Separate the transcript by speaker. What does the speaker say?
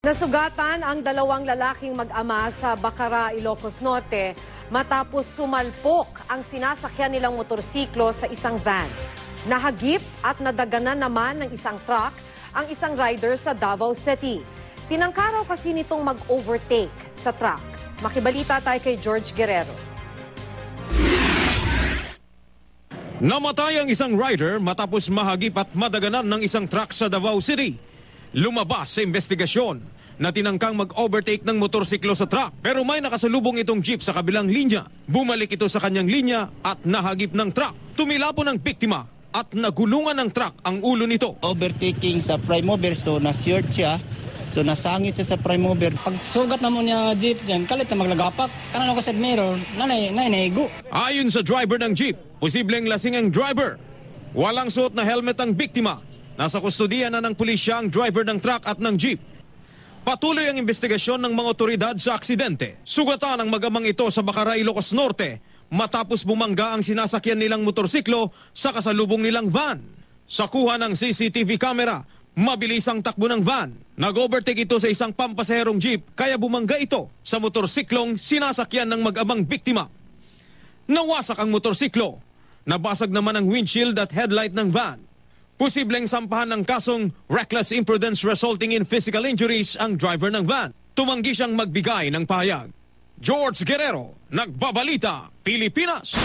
Speaker 1: Nasugatan ang dalawang lalaking mag-ama sa Bacara, Ilocos Norte matapos sumalpok ang sinasakyan nilang motorsiklo sa isang van. Nahagip at nadaganan naman ng isang truck ang isang rider sa Davao City. Tinangkaraw kasi nitong mag-overtake sa truck. Makibalita tayo kay George Guerrero.
Speaker 2: Namatay ang isang rider matapos mahagip at madaganan ng isang truck sa Davao City. Lumabas sa investigasyon na tinangkang mag-overtake ng motorsiklo sa truck pero may nakasalubong itong jeep sa kabilang linya. Bumalik ito sa kanyang linya at nahagip ng truck. Tumilapon ang biktima at nagulungan ng truck ang ulo nito.
Speaker 3: Overtaking sa prime mover, so na-short siya. So nasangit siya sa prime mover. Pag sugat na mo niya jeep yan, kalit na maglagapak. Kanano ka sa mirror, naigo.
Speaker 2: Ayon sa driver ng jeep, posibleng lasing ang driver. Walang suot na helmet ang biktima. Nasa kustodiya na ng pulisya ang driver ng truck at ng jeep. Patuloy ang investigasyon ng mga otoridad sa aksidente. Sugatan ang mag-amang ito sa Bacara, Ilocos Norte matapos bumangga ang sinasakyan nilang motorsiklo sa kasalubong nilang van. Sa kuha ng CCTV camera, mabilis ang takbo ng van. Nag-overtake ito sa isang pampasaherong jeep kaya bumangga ito sa motorsiklong sinasakyan ng mag-amang biktima. Nawasak ang motorsiklo. Nabasag naman ang windshield at headlight ng van. Posibleng sampahan ng kasong reckless imprudence resulting in physical injuries ang driver ng van. Tumanggi siyang magbigay ng pahayag. George Guerrero, Nagbabalita, Pilipinas.